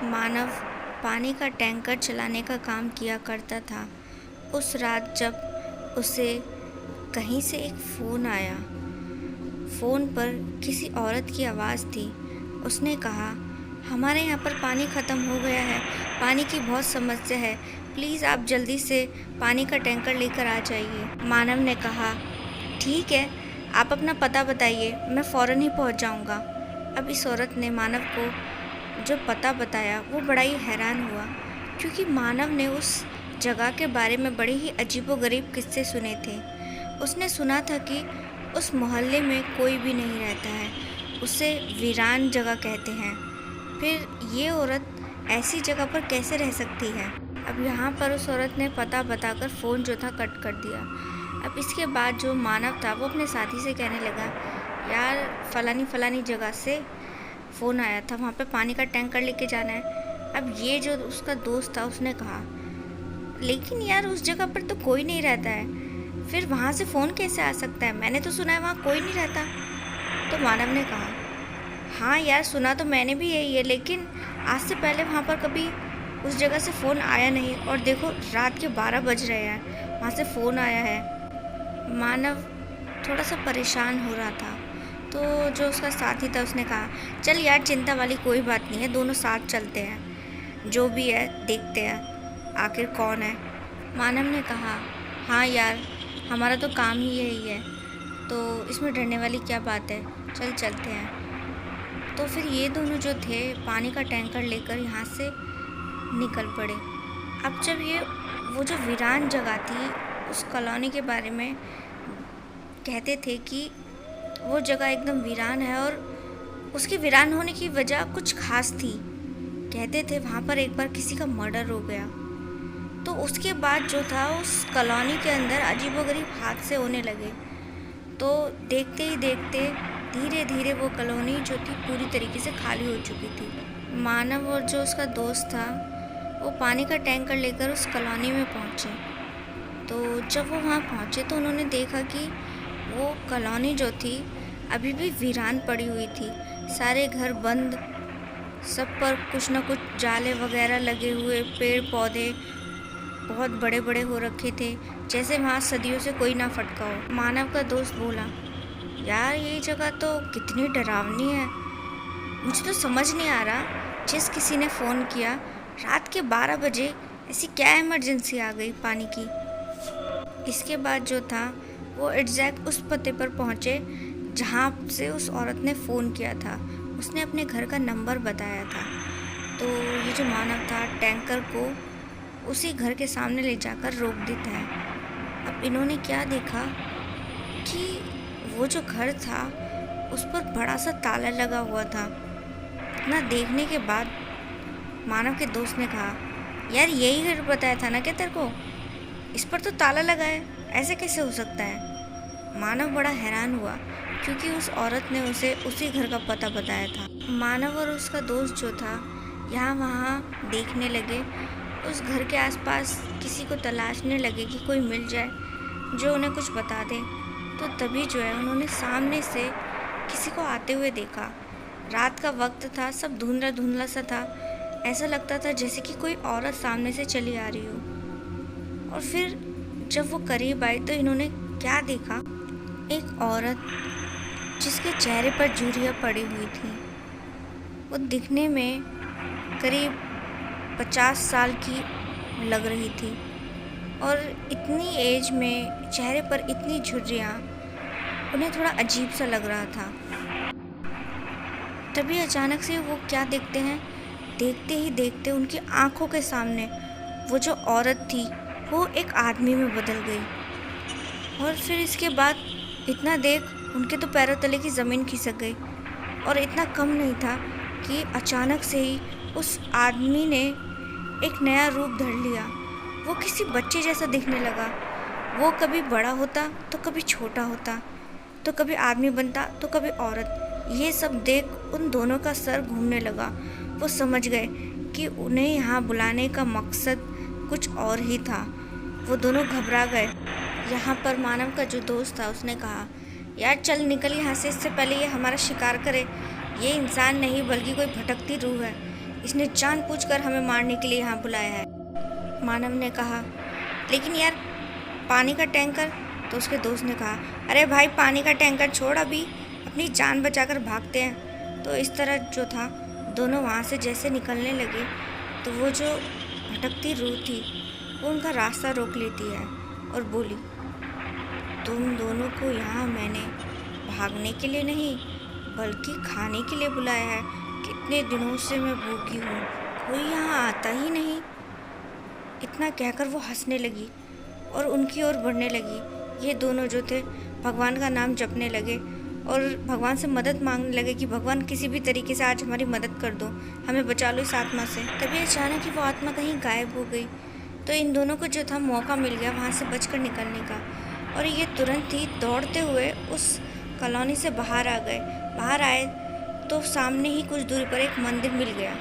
मानव पानी का टैंकर चलाने का काम किया करता था। उस रात जब उसे कहीं से एक फ़ोन आया, फ़ोन पर किसी औरत की आवाज़ थी। उसने कहा, हमारे यहाँ पर पानी ख़त्म हो गया है, पानी की बहुत समस्या है, प्लीज़ आप जल्दी से पानी का टैंकर लेकर आ जाइए। मानव ने कहा, ठीक है, आप अपना पता बताइए, मैं फ़ौरन ही पहुँच जाऊँगा। अब इस औरत ने मानव को जो पता बताया वो बड़ा ही हैरान हुआ, क्योंकि मानव ने उस जगह के बारे में बड़े ही अजीबोगरीब किस्से सुने थे। उसने सुना था कि उस मोहल्ले में कोई भी नहीं रहता है, उसे वीरान जगह कहते हैं। फिर ये औरत ऐसी जगह पर कैसे रह सकती है? अब यहाँ पर उस औरत ने पता बताकर फ़ोन जो था कट कर दिया। अब इसके बाद जो मानव था वो अपने साथी से कहने लगा, यार फलानी जगह से फ़ोन आया था, वहाँ पे पानी का टैंकर लेके जाना है। अब ये जो उसका दोस्त था उसने कहा, लेकिन यार उस जगह पर तो कोई नहीं रहता है, फिर वहाँ से फ़ोन कैसे आ सकता है? मैंने तो सुना है वहाँ कोई नहीं रहता। तो मानव ने कहा, हाँ यार सुना तो मैंने भी यही है, लेकिन आज से पहले वहाँ पर कभी उस जगह से फ़ोन आया नहीं, और देखो रात के 12 बज रहे हैं, वहाँ से फ़ोन आया है। मानव थोड़ा सा परेशान हो रहा था, तो जो उसका साथी था उसने कहा, चल यार चिंता वाली कोई बात नहीं है, दोनों साथ चलते हैं, जो भी है देखते हैं आखिर कौन है। मानव ने कहा, हाँ यार हमारा तो काम ही यही है, तो इसमें डरने वाली क्या बात है, चल चलते हैं। तो फिर ये दोनों जो थे पानी का टैंकर लेकर यहाँ से निकल पड़े। अब जब ये वो जो वीरान जगह थी उस कॉलोनी के बारे में कहते थे कि वो जगह एकदम वीरान है, और उसके वीरान होने की वजह कुछ खास थी। कहते थे वहाँ पर एक बार किसी का मर्डर हो गया, तो उसके बाद जो था उस कॉलोनी के अंदर अजीबोगरीब हादसे होने लगे। तो देखते ही देखते धीरे धीरे वो कॉलोनी जो थी पूरी तरीके से खाली हो चुकी थी। मानव और जो उसका दोस्त था वो पानी का टैंकर लेकर उस कॉलोनी में पहुँचे। तो जब वो वहाँ पहुँचे तो उन्होंने देखा कि वो कॉलोनी जो थी अभी भी वीरान पड़ी हुई थी। सारे घर बंद, सब पर कुछ न कुछ जाले वगैरह लगे हुए, पेड़ पौधे बहुत बड़े बड़े हो रखे थे, जैसे वहाँ सदियों से कोई ना फटका हो। मानव का दोस्त बोला, यार ये जगह तो कितनी डरावनी है, मुझे तो समझ नहीं आ रहा जिस किसी ने फ़ोन किया रात के 12 बजे ऐसी क्या इमरजेंसी आ गई पानी की। इसके बाद जो था वो एग्जैक्ट उस पते पर पहुँचे जहाँ से उस औरत ने फ़ोन किया था। उसने अपने घर का नंबर बताया था। तो ये जो मानव था टैंकर को उसी घर के सामने ले जाकर रोक देता है। अब इन्होंने क्या देखा कि वो जो घर था उस पर बड़ा सा ताला लगा हुआ था। इतना देखने के बाद मानव के दोस्त ने कहा, यार यही घर बताया था ना क्या तेरे को, इस पर तो ताला लगा है, ऐसे कैसे हो सकता है? मानव बड़ा हैरान हुआ, क्योंकि उस औरत ने उसे उसी घर का पता बताया था। मानव और उसका दोस्त जो था यहाँ वहाँ देखने लगे, उस घर के आसपास किसी को तलाशने लगे कि कोई मिल जाए जो उन्हें कुछ बता दे। तो तभी जो है उन्होंने सामने से किसी को आते हुए देखा। रात का वक्त था, सब धुंधला धुंधला सा था, ऐसा लगता था जैसे कि कोई औरत सामने से चली आ रही हो। और फिर जब वो करीब आई तो इन्होंने क्या देखा, एक औरत जिसके चेहरे पर झुर्रियाँ पड़ी हुई थी। वो दिखने में करीब 50 साल की लग रही थी, और इतनी एज में चेहरे पर इतनी झुर्रियाँ उन्हें थोड़ा अजीब सा लग रहा था। तभी अचानक से वो क्या देखते हैं, देखते ही देखते उनकी आंखों के सामने वो जो औरत थी वो एक आदमी में बदल गई। और फिर इसके बाद इतना देख उनके तो पैरों तले की ज़मीन खिसक गई। और इतना कम नहीं था कि अचानक से ही उस आदमी ने एक नया रूप धर लिया। वो किसी बच्चे जैसा दिखने लगा। वो कभी बड़ा होता तो कभी छोटा होता, तो कभी आदमी बनता तो कभी औरत। ये सब देख उन दोनों का सर घूमने लगा। वो समझ गए कि उन्हें यहाँ बुलाने का मकसद कुछ और ही था। वो दोनों घबरा गए। यहाँ पर मानव का जो दोस्त था उसने कहा, यार चल निकल यहाँ से, इससे पहले ये हमारा शिकार करे। ये इंसान नहीं बल्कि कोई भटकती रूह है, इसने जानबूझकर हमें मारने के लिए यहाँ बुलाया है। मानव ने कहा, लेकिन यार पानी का टैंकर। तो उसके दोस्त ने कहा, अरे भाई पानी का टैंकर छोड़, अभी अपनी जान बचाकर भागते हैं। तो इस तरह जो था, दोनों वहाँ से जैसे निकलने लगे तो वो जो भटकती रूह थी वो उनका रास्ता रोक लेती है और बोली, तुम दोनों को यहाँ मैंने भागने के लिए नहीं बल्कि खाने के लिए बुलाया है। कितने दिनों से मैं भूखी हूँ, कोई यहाँ आता ही नहीं। इतना कहकर वो हंसने लगी और उनकी ओर बढ़ने लगी। ये दोनों जो थे भगवान का नाम जपने लगे और भगवान से मदद मांगने लगे कि भगवान किसी भी तरीके से आज हमारी मदद कर दो, हमें बचा लो इस आत्मा से। तभी अचानक ही वो आत्मा कहीं गायब हो गई। तो इन दोनों को जो था मौका मिल गया वहाँ से बचकर निकलने का, और ये तुरंत ही दौड़ते हुए उस कॉलोनी से बाहर आ गए। बाहर आए तो सामने ही कुछ दूरी पर एक मंदिर मिल गया।